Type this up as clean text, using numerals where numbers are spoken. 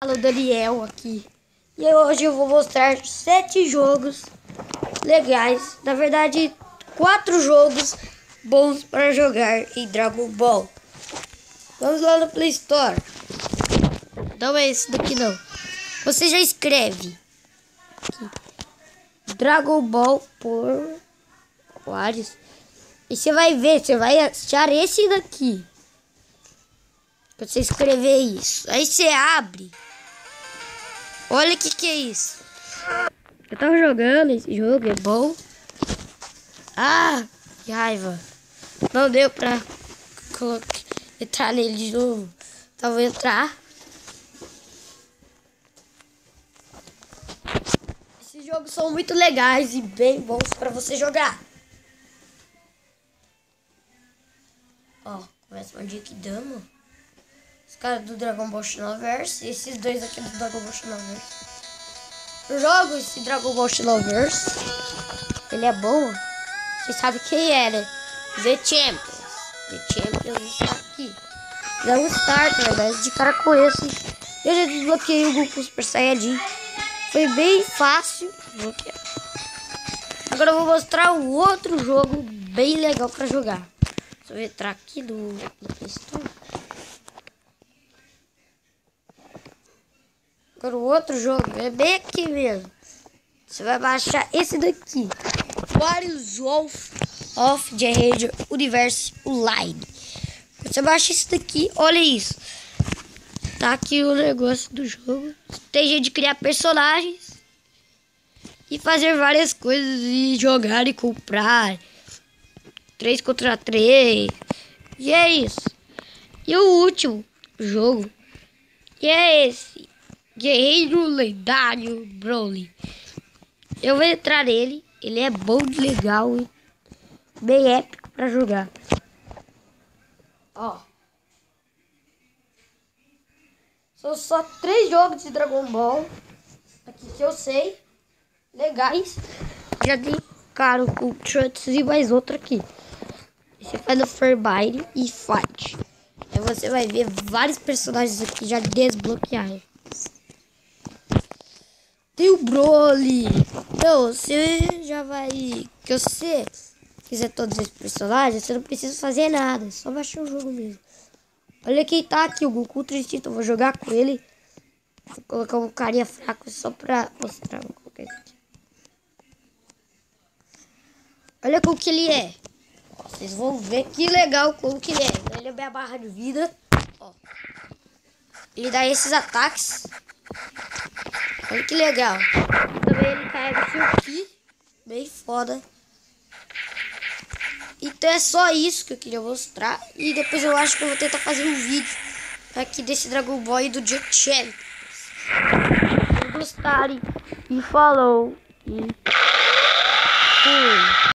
Fala o Daniel aqui. E hoje eu vou mostrar 7 jogos legais. Na verdade, 4 jogos bons para jogar em Dragon Ball. Vamos lá no Play Store. Não é esse daqui não. Você já escreve aqui, Dragon Ball por Juárez. E você vai ver, você vai achar esse daqui. Quando você escrever isso, aí você abre. Olha o que é isso. Eu tava jogando esse jogo, é bom. Ah, que raiva. Não deu pra entrar nele de novo. Então vou entrar. Esses jogos são muito legais e bem bons pra você jogar. Ó, começa uma dica dama. Os caras do Dragon Ball Xenoverse. Esses dois aqui do Dragon Ball Xenoverse. Eu jogo esse Dragon Ball Xenoverse. Ele é bom. Você sabe quem é, né? The Champions. The Champions está aqui. Não start, né? Mas de cara com esse. Eu já desbloqueei o Goku Super Saiyajin. Foi bem fácil desbloquear. Agora eu vou mostrar um outro jogo bem legal pra jogar. Deixa eu entrar aqui no Play Store. Agora o outro jogo é bem aqui mesmo. Você vai baixar esse daqui. Warriors of the Rage Universe Online. Você baixa esse daqui, olha isso. Tá aqui o negócio do jogo. Tem jeito de criar personagens. E fazer várias coisas. E jogar e comprar. 3 contra 3. E é isso. E o último jogo. E é esse. Guerreiro Lendário Broly. Eu vou entrar nele. Ele é bom, legal e bem épico pra jogar. Ó. São só 3 jogos de Dragon Ball. Aqui que eu sei. Legais. Já tem caro com Trunks e mais outro aqui. Você faz o Fairbite e Fight. Aí você vai ver vários personagens aqui já desbloqueados. Tem o Broly. Então, você já vai... Que você quiser todos esses personagens, você não precisa fazer nada. É só baixar o jogo mesmo. Olha quem tá aqui, o Goku Tristinho. Eu vou jogar com ele. Vou colocar um carinha fraco só pra mostrar. Vou colocar aqui. Olha como que ele é. Ó, vocês vão ver que legal como que ele é. Ele é minha barra de vida. Ó. Ele dá esses ataques. Olha que legal. Também ele carrega o Ki. Bem foda. Então é só isso que eu queria mostrar. E depois eu acho que eu vou tentar fazer um vídeo aqui desse Dragon Ball e do The Champions. Se gostarem. E falou. E fui.